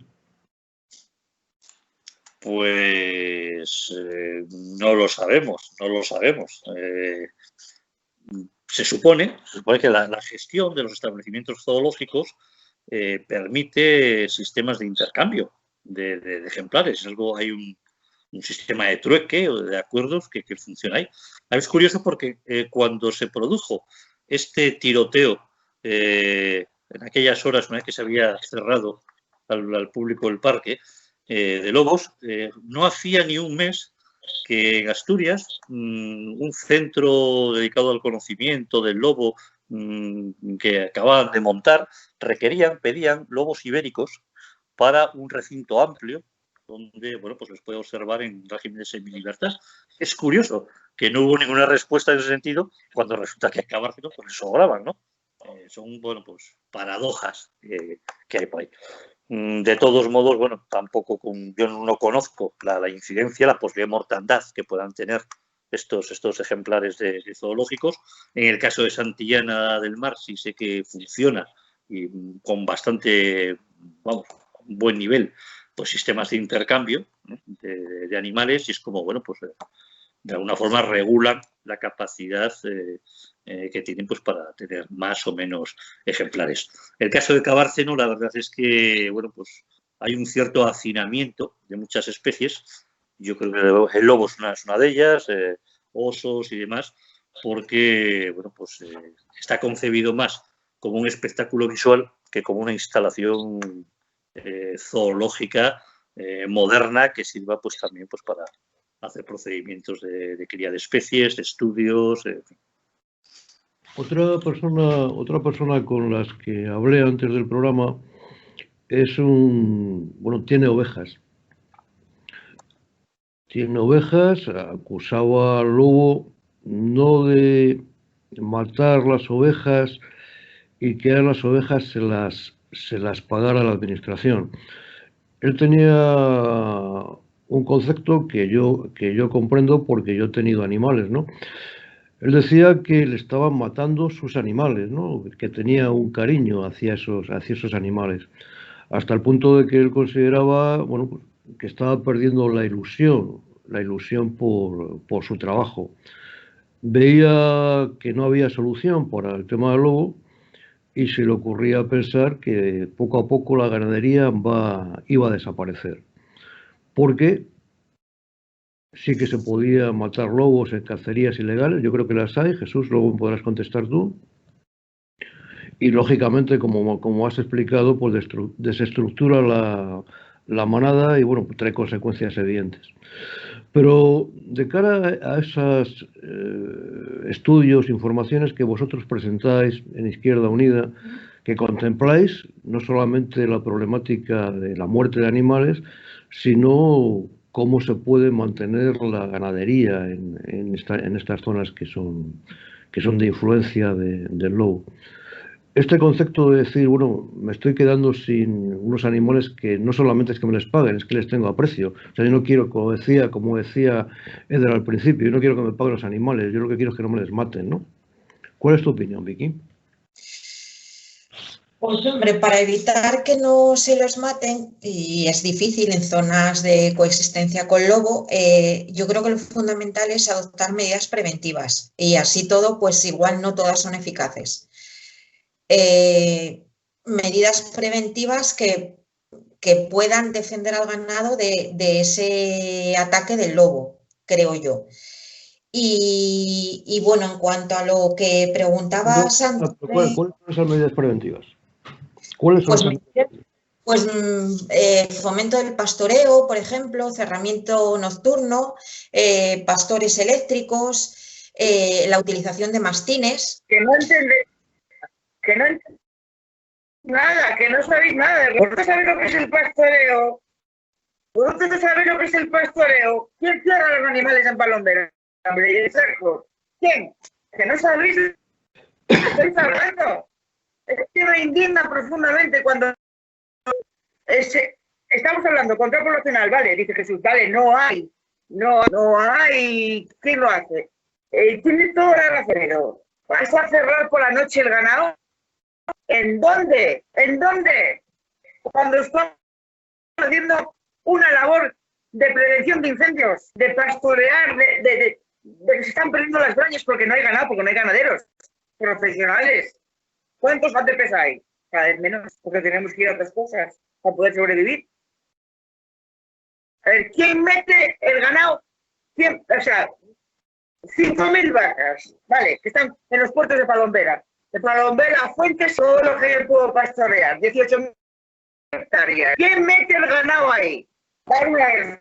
Pues no lo sabemos, no lo sabemos. Se supone que la gestión de los establecimientos zoológicos permite sistemas de intercambio de ejemplares. Hay un sistema de trueque o de acuerdos que funciona ahí. Es curioso porque cuando se produjo este tiroteo en aquellas horas, una vez que se había cerrado al público el parque de lobos, no hacía ni un mes que en Asturias un centro dedicado al conocimiento del lobo que acababan de montar pedían lobos ibéricos para un recinto amplio donde, bueno, pues los puede observar en régimen de semilibertad. Es curioso que no hubo ninguna respuesta en ese sentido cuando resulta que a Bárceno pues les sobraban, ¿no? Son, bueno, pues paradojas que hay por ahí. De todos modos, bueno, tampoco yo no conozco la incidencia, la posible mortandad que puedan tener estos ejemplares de zoológicos. En el caso de Santillana del Mar sí sé que funciona y con bastante, vamos, buen nivel, pues sistemas de intercambio, ¿no?, de animales, y es como, bueno, pues de alguna forma regulan la capacidad que tienen pues para tener más o menos ejemplares. El caso de Cabárceno, la verdad es que, bueno, pues hay un cierto hacinamiento de muchas especies. Yo creo que el lobo es una de ellas, osos y demás, porque, bueno, pues está concebido más como un espectáculo visual que como una instalación zoológica moderna que sirva pues también pues para hacer procedimientos de cría de especies, de estudios, en fin. Otra persona con las que hablé antes del programa tiene ovejas. Tiene ovejas, acusaba al lobo no de matar las ovejas y que a las ovejas se las pagara la administración. Él tenía un concepto que yo comprendo porque yo he tenido animales, ¿no? Él decía que le estaban matando sus animales, ¿no?, que tenía un cariño hacia esos animales, hasta el punto de que él consideraba, bueno, pues, que estaba perdiendo la ilusión por su trabajo. Veía que no había solución para el tema del lobo y se le ocurría pensar que poco a poco la ganadería iba a desaparecer. Porque sí que se podía matar lobos en cacerías ilegales, yo creo que las hay, Jesús, luego me podrás contestar tú. Y lógicamente, como has explicado, pues desestructura la manada y, bueno, pues trae consecuencias evidentes. Pero de cara a esos estudios, informaciones que vosotros presentáis en Izquierda Unida, que contempláis no solamente la problemática de la muerte de animales, sino cómo se puede mantener la ganadería en estas zonas que son de influencia del lobo. Este concepto de decir, bueno, me estoy quedando sin unos animales que no solamente es que me les paguen, es que les tengo aprecio. O sea, yo no quiero, como decía Eder al principio, yo no quiero que me paguen los animales, yo lo que quiero es que no me les maten, ¿no? ¿Cuál es tu opinión, Vicky? Pues hombre, para evitar que no se los maten, y es difícil en zonas de coexistencia con lobo, yo creo que lo fundamental es adoptar medidas preventivas y así todo, pues igual no todas son eficaces. Medidas preventivas que puedan defender al ganado de ese ataque del lobo, creo yo. Y bueno, en cuanto a lo que preguntabas antes... ¿Cuáles son esas medidas preventivas? ¿Cuáles son Pues fomento del pastoreo, por ejemplo, cerramiento nocturno, pastores eléctricos, la utilización de mastines. Que no entendéis nada, que no sabéis nada. ¿Vosotros sabéis lo que es el pastoreo? ¿Vosotros sabéis lo que es el pastoreo? ¿Quién cierra a los animales en Palombera? ¿Quién? ¿Que no sabéis de qué estáis hablando? Es que me indigna profundamente cuando está estamos hablando, control poblacional, vale, dice Jesús, vale, no hay, ¿quién lo hace? Tiene toda la razón, pero ¿vas a cerrar por la noche el ganado? ¿En dónde? ¿En dónde? Cuando estamos haciendo una labor de prevención de incendios, de pastorear, de que se están perdiendo las brañas porque no hay ganado, porque no hay ganaderos profesionales. ¿Cuántos ATPs hay? Cada vez menos, porque tenemos que ir a otras cosas para poder sobrevivir. A ver, ¿quién mete el ganado? O sea, 5.000 vacas, vale, que están en los puertos de Palombera. De Palombera a Fuentes, todo lo que yo puedo pastorear, 18.000 hectáreas. ¿Quién mete el ganado ahí? Dar una...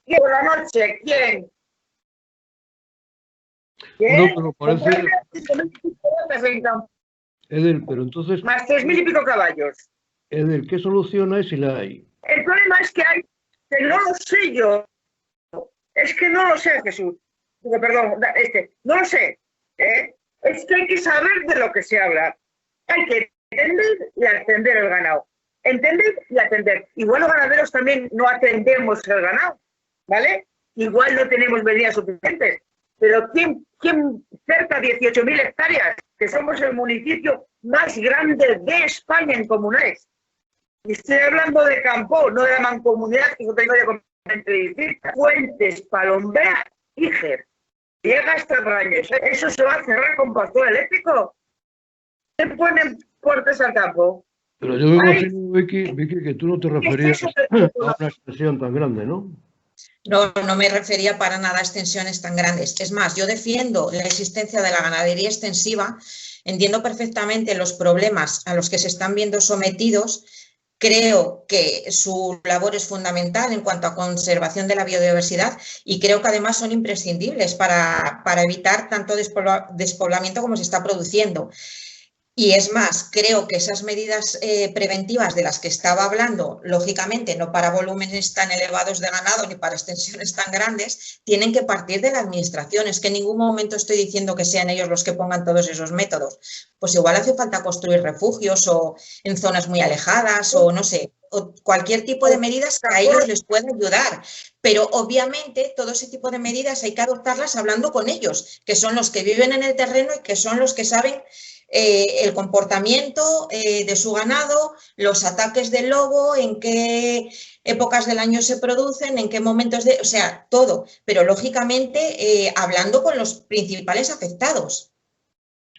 ¿Y por la noche? ¿Quién? No, pero parece... Edel, pero entonces... Más 3.000 y pico caballos. Edel, ¿qué solución hay si la hay? El problema es que hay, que no lo sé yo. Es que no lo sé, Jesús. Perdón, no lo sé. Es que hay que saber de lo que se habla. Hay que entender y atender el ganado. Entender y atender. Igual los ganaderos también no atendemos el ganado, ¿vale? Igual no tenemos medidas suficientes. Pero ¿quién cerca de 18.000 hectáreas, que somos el municipio más grande de España en comunales? Y estoy hablando de Campo, no de la mancomunidad, que es otra historia completamente distinta. Fuentes, Palombera, Níger. Llega hasta Raños. ¿Eso se va a cerrar con pastor eléctrico? ¿Se ponen puertas al campo? Pero yo me imagino, Vicky, que tú no te referías a una extensión tan grande, ¿no? No, no me refería para nada a extensiones tan grandes. Es más, yo defiendo la existencia de la ganadería extensiva, entiendo perfectamente los problemas a los que se están viendo sometidos. Creo que su labor es fundamental en cuanto a conservación de la biodiversidad y creo que además son imprescindibles para evitar tanto despoblamiento como se está produciendo. Y es más, creo que esas medidas preventivas de las que estaba hablando, lógicamente no para volúmenes tan elevados de ganado ni para extensiones tan grandes, tienen que partir de la administración. Es que en ningún momento estoy diciendo que sean ellos los que pongan todos esos métodos. Pues igual hace falta construir refugios o en zonas muy alejadas o no sé, o cualquier tipo de medidas que a ellos les pueda ayudar. Pero obviamente todo ese tipo de medidas hay que adoptarlas hablando con ellos, que son los que viven en el terreno y que son los que saben el comportamiento de su ganado, los ataques del lobo, en qué épocas del año se producen, en qué momentos o sea, todo, pero lógicamente hablando con los principales afectados.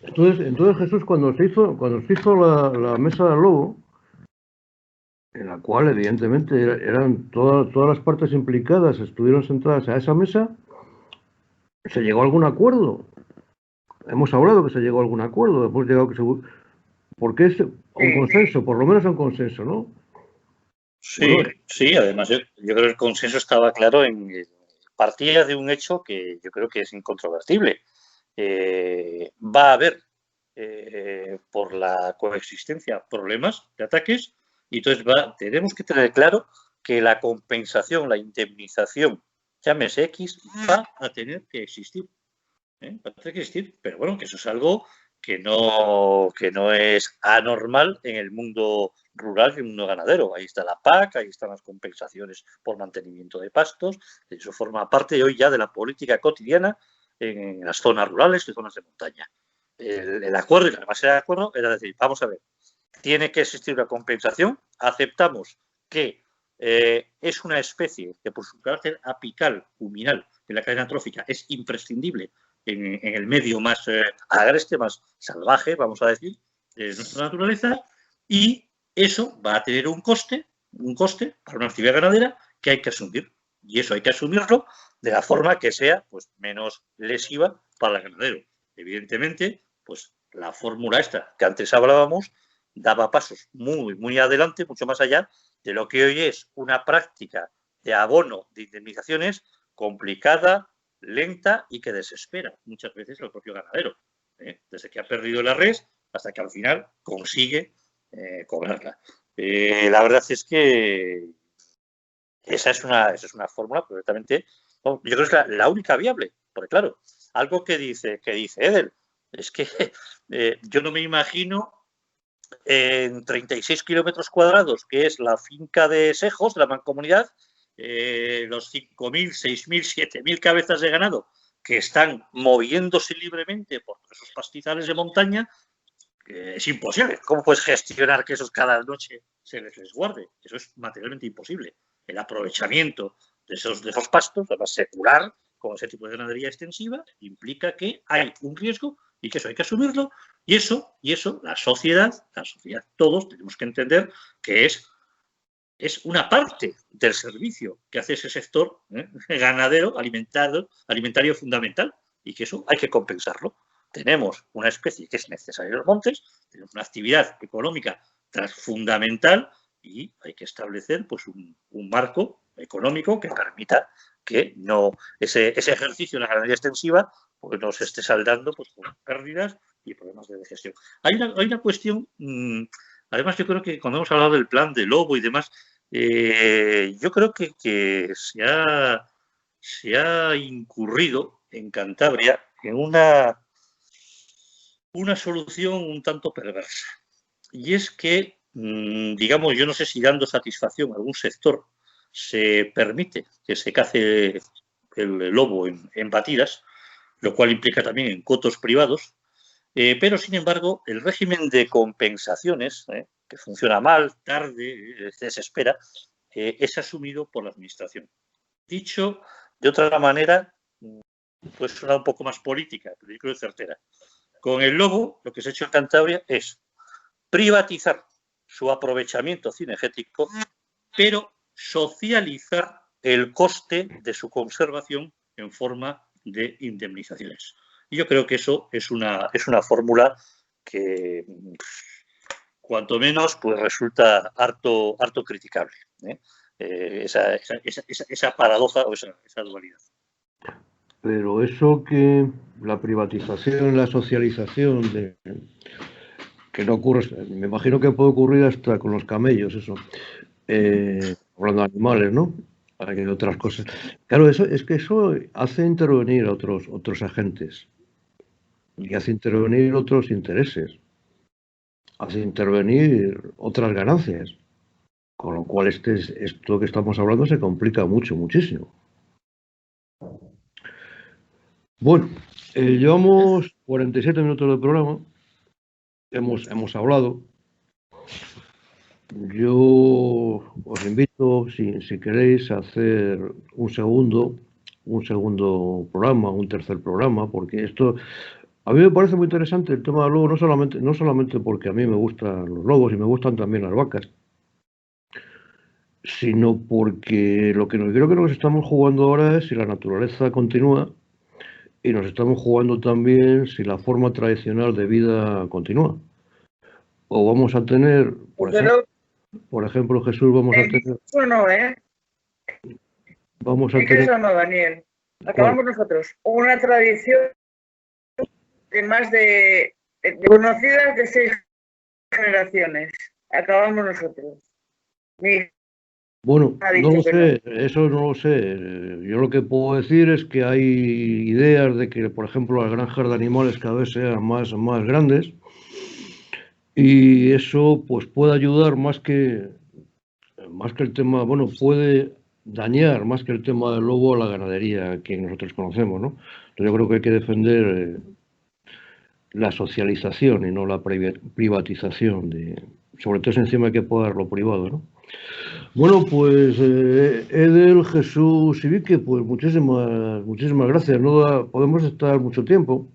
Entonces Jesús, cuando se hizo la mesa del lobo, en la cual evidentemente eran todas las partes implicadas, estuvieron sentadas a esa mesa, ¿se llegó a algún acuerdo? Hemos hablado que se llegó a algún acuerdo, hemos llegado que porque es un consenso, por lo menos un consenso, ¿no? Sí, bueno, sí, además yo creo que el consenso estaba claro partía de un hecho que yo creo que es incontrovertible. Va a haber, por la coexistencia, problemas de ataques y entonces tenemos que tener claro que la compensación, la indemnización, llámese X, va a tener que existir. Va a tener que existir, pero bueno, que eso es algo que no es anormal en el mundo rural y en el mundo ganadero. Ahí está la PAC, ahí están las compensaciones por mantenimiento de pastos, eso forma parte hoy ya de la política cotidiana en las zonas rurales y zonas de montaña. El acuerdo, y la base de acuerdo, era decir, vamos a ver, tiene que existir una compensación, aceptamos que es una especie que por su carácter apical, cuminal, en la cadena trófica, es imprescindible en el medio más agreste, más salvaje, vamos a decir, de nuestra naturaleza, y eso va a tener un coste para una actividad ganadera que hay que asumir. Y eso hay que asumirlo de la forma que sea pues, menos lesiva para el ganadero. Evidentemente, pues la fórmula esta que antes hablábamos daba pasos muy, muy adelante, mucho más allá de lo que hoy es una práctica de abono de indemnizaciones complicada, lenta y que desespera muchas veces al propio ganadero, desde que ha perdido la res hasta que al final consigue cobrarla. La verdad es que esa es una fórmula perfectamente, yo creo que es la única viable, porque claro, algo que dice Edel, es que yo no me imagino en 36 kilómetros cuadrados, que es la finca de Sejos, de la Mancomunidad, los 5.000, 6.000, 7.000 cabezas de ganado que están moviéndose libremente por esos pastizales de montaña, es imposible. ¿Cómo puedes gestionar que esos cada noche se les resguarde? Eso es materialmente imposible. El aprovechamiento de esos pastos, además secular, con ese tipo de ganadería extensiva, implica que hay un riesgo y que eso hay que asumirlo. Y eso la sociedad, todos tenemos que entender que es una parte del servicio que hace ese sector ganadero, alimentario fundamental, y que eso hay que compensarlo. Tenemos una especie que es necesaria en los montes, tenemos una actividad económica fundamental y hay que establecer pues, un marco económico que permita que no ese ejercicio de la ganadería extensiva pues, no se esté saldando pues, con pérdidas y problemas de gestión. Hay una cuestión, además yo creo que cuando hemos hablado del plan de lobo y demás, yo creo que se ha incurrido en Cantabria en una solución un tanto perversa. Y es que, digamos, yo no sé si dando satisfacción a algún sector se permite que se cace el lobo en batidas, lo cual implica también en cotos privados, pero sin embargo el régimen de compensaciones, que funciona mal, tarde, se desespera, es asumido por la administración. Dicho de otra manera, pues suena un poco más política, pero yo creo certera. Con el lobo, lo que se ha hecho en Cantabria es privatizar su aprovechamiento cinegético, pero socializar el coste de su conservación en forma de indemnizaciones. Y yo creo que eso es una fórmula que, cuanto menos, pues resulta harto criticable, esa paradoja o esa dualidad. Pero eso que la privatización, la socialización, que no ocurre, me imagino que puede ocurrir hasta con los camellos, eso, hablando de animales, ¿no? Hay otras cosas. Claro, eso hace intervenir a otros agentes y hace intervenir otros intereses, hace intervenir otras ganancias, con lo cual esto que estamos hablando se complica muchísimo. Bueno, llevamos 47 minutos de programa, hemos hablado. Yo os invito, si queréis, a hacer un segundo programa, un tercer programa, porque esto a mí me parece muy interesante el tema del lobo, no solamente porque a mí me gustan los lobos y me gustan también las vacas, sino porque creo que nos estamos jugando ahora es si la naturaleza continúa y nos estamos jugando también si la forma tradicional de vida continúa. O vamos a tener, por ejemplo, Jesús, vamos a tener... Eso no, ¿eh? Vamos a tener... Eso no, Daniel. Acabamos nosotros. Una tradición de más de conocidas de 6 generaciones. Acabamos nosotros. Bueno, no lo sé, eso no lo sé. Yo lo que puedo decir es que hay ideas de que, por ejemplo, las granjas de animales cada vez sean más grandes y eso pues puede ayudar más que el tema, bueno, puede dañar más que el tema del lobo a la ganadería que nosotros conocemos, ¿no? Entonces yo creo que hay que defender la socialización y no la privatización, sobre todo encima hay que poder lo privado, ¿no? Bueno, pues Edel, Jesús y Vicky, pues muchísimas gracias. No podemos estar mucho tiempo,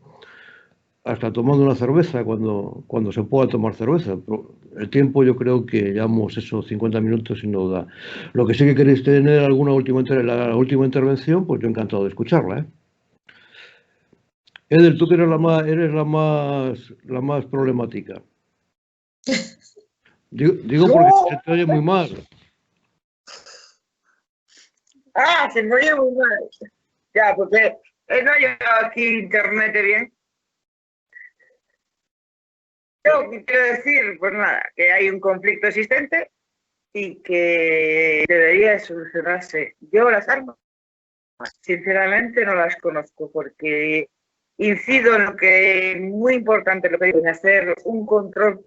hasta tomando una cerveza cuando se pueda tomar cerveza. Pero el tiempo yo creo que llevamos esos 50 minutos y no da. Lo que sí que queréis tener la última intervención, pues yo encantado de escucharla, ¿eh? Edel, tú que eres la más problemática. Digo porque se te oye muy mal. Se me oye muy mal. Ya, porque no ha llegado aquí internet bien. Yo quiero decir, pues nada, que hay un conflicto existente y que debería solucionarse. Yo las armas, sinceramente, no las conozco porque incido en lo que es muy importante, lo que es hacer un control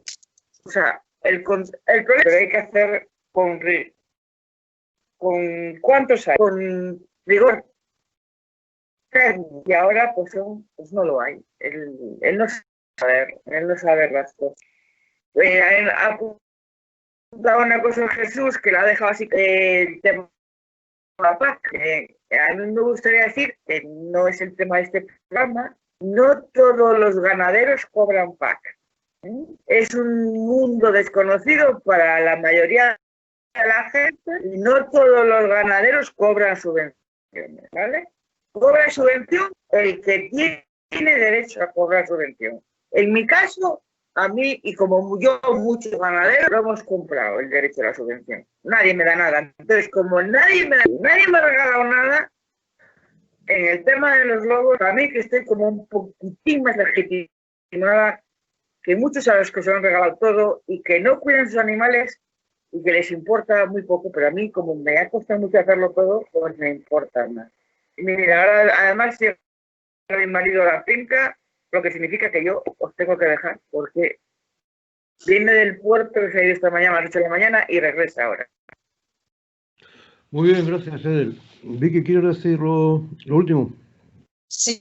O sea, el problema que hay que hacer con ¿cuántos hay? Con rigor. Y ahora pues no lo hay. Él no sabe las cosas. Ha apuntado una cosa a Jesús que la ha dejado así, el tema de la PAC. A mí me gustaría decir que no es el tema de este programa. No todos los ganaderos cobran PAC. Es un mundo desconocido para la mayoría de la gente y no todos los ganaderos cobran subvenciones, ¿vale? Cobra subvención el que tiene derecho a cobrar subvención. En mi caso, a mí y como yo, muchos ganaderos, lo hemos comprado el derecho a la subvención. Nadie me da nada. Entonces, como nadie me ha regalado nada, en el tema de los lobos, a mí que estoy como un poquitín más legitimada que muchos a los que se lo han regalado todo y que no cuidan sus animales y que les importa muy poco, pero a mí, como me ha costado mucho hacerlo todo, pues me importa más. Y mira, ahora además llega mi marido a la finca, lo que significa que yo os tengo que dejar, porque viene del puerto, que se ha ido esta mañana a las 8 de la mañana y regresa ahora. Muy bien, gracias, Edel. Vicky, ¿quieres decir lo último? Sí,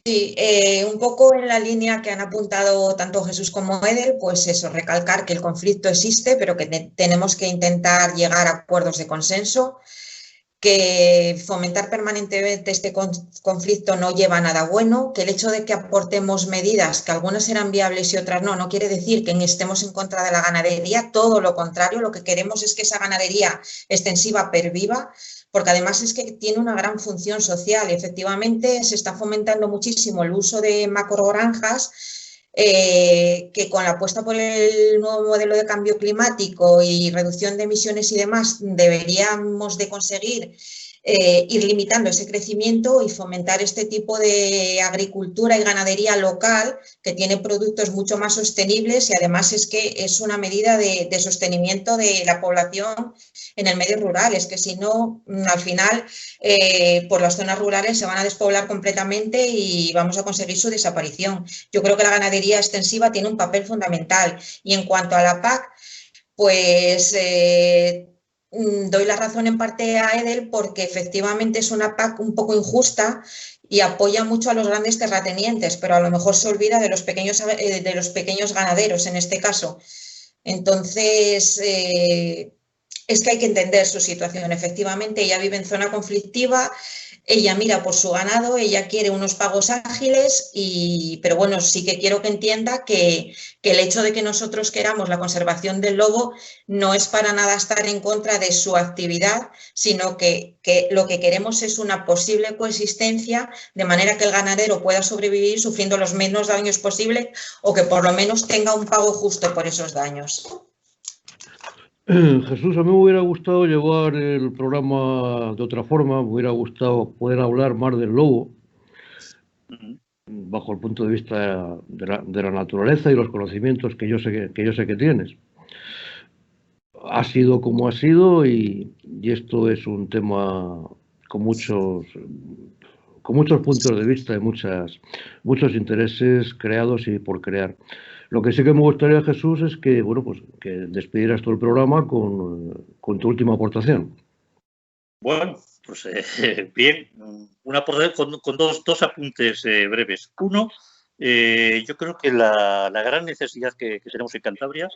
un poco en la línea que han apuntado tanto Jesús como Edel, pues eso, recalcar que el conflicto existe, pero que tenemos que intentar llegar a acuerdos de consenso, que fomentar permanentemente este conflicto no lleva a nada bueno, que el hecho de que aportemos medidas, que algunas serán viables y otras no quiere decir que estemos en contra de la ganadería, todo lo contrario, lo que queremos es que esa ganadería extensiva perviva, porque además es que tiene una gran función social. Efectivamente, se está fomentando muchísimo el uso de macrogranjas, que con la apuesta por el nuevo modelo de cambio climático y reducción de emisiones y demás, deberíamos de conseguir ir limitando ese crecimiento y fomentar este tipo de agricultura y ganadería local que tiene productos mucho más sostenibles y además es que es una medida de sostenimiento de la población en el medio rural. Es que si no, al final, por las zonas rurales se van a despoblar completamente y vamos a conseguir su desaparición. Yo creo que la ganadería extensiva tiene un papel fundamental y en cuanto a la PAC, pues doy la razón en parte a Edel porque efectivamente es una PAC un poco injusta y apoya mucho a los grandes terratenientes, pero a lo mejor se olvida de los pequeños ganaderos en este caso. Entonces, es que hay que entender su situación. Efectivamente, ella vive en zona conflictiva, ella mira por su ganado, ella quiere unos pagos ágiles, pero bueno, sí que quiero que entienda que el hecho de que nosotros queramos la conservación del lobo no es para nada estar en contra de su actividad, sino que lo que queremos es una posible coexistencia de manera que el ganadero pueda sobrevivir sufriendo los menos daños posibles o que por lo menos tenga un pago justo por esos daños. Jesús, a mí me hubiera gustado llevar el programa de otra forma, me hubiera gustado poder hablar más del lobo, bajo el punto de vista de la naturaleza y los conocimientos que yo sé que tienes. Ha sido como ha sido y esto es un tema con muchos puntos de vista y muchos intereses creados y por crear. Lo que sí que me gustaría, Jesús, es que, bueno, pues que despidieras todo el programa con tu última aportación. Bueno, pues bien, una aportación con dos apuntes breves. Uno, yo creo que la gran necesidad que tenemos en Cantabria,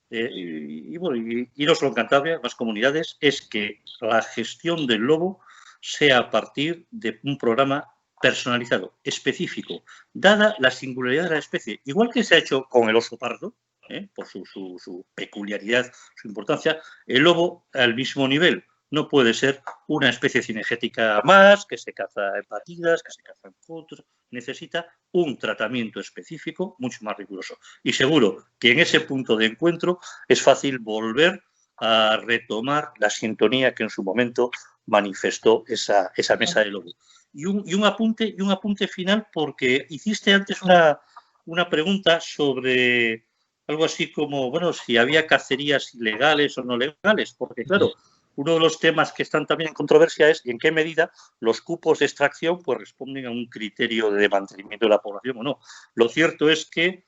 y no solo en Cantabria, más comunidades, es que la gestión del lobo sea a partir de un programa personalizado, específico, dada la singularidad de la especie. Igual que se ha hecho con el oso pardo, por su peculiaridad, su importancia, el lobo al mismo nivel. No puede ser una especie cinegética más, que se caza en batidas, que se caza en potros. Necesita un tratamiento específico mucho más riguroso. Y seguro que en ese punto de encuentro es fácil volver a retomar la sintonía que en su momento manifestó esa mesa de lobo. Y un apunte final, porque hiciste antes una pregunta sobre algo así como, bueno, si había cacerías ilegales o no legales, porque claro, uno de los temas que están también en controversia es en qué medida los cupos de extracción pues responden a un criterio de mantenimiento de la población o no. Lo cierto es que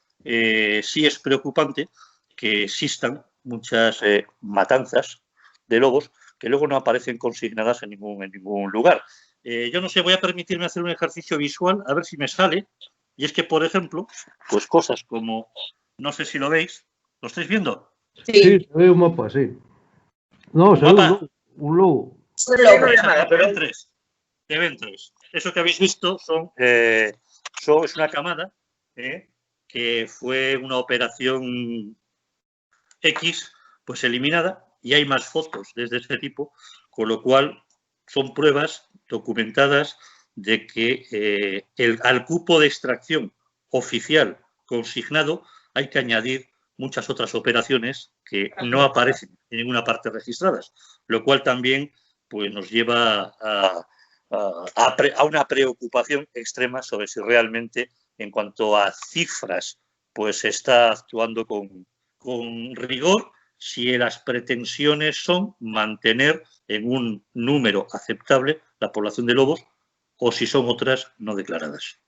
sí es preocupante que existan muchas matanzas de lobos que luego no aparecen consignadas en ningún lugar. Yo no sé, voy a permitirme hacer un ejercicio visual, a ver si me sale. Y es que, por ejemplo, pues cosas como, no sé si lo veis, ¿lo estáis viendo? Sí, se ve un mapa, sí. No, se ve un lobo. Te ven tres. Eso que habéis visto es una camada que fue una operación X, pues eliminada, y hay más fotos desde ese tipo, con lo cual son pruebas documentadas de que al cupo de extracción oficial consignado hay que añadir muchas otras operaciones que no aparecen en ninguna parte registradas, lo cual también pues, nos lleva a una preocupación extrema sobre si realmente, en cuanto a cifras, pues se está actuando con rigor, si las pretensiones son mantener en un número aceptable la población de lobos o si son otras no declaradas.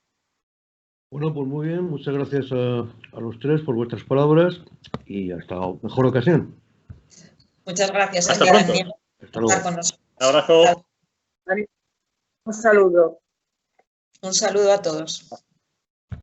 Bueno, pues muy bien, muchas gracias a los tres por vuestras palabras y hasta mejor ocasión. Muchas gracias, Hasta señor pronto. Daniel, Hasta por luego. estar con nosotros. Un abrazo. Un saludo. Un saludo a todos.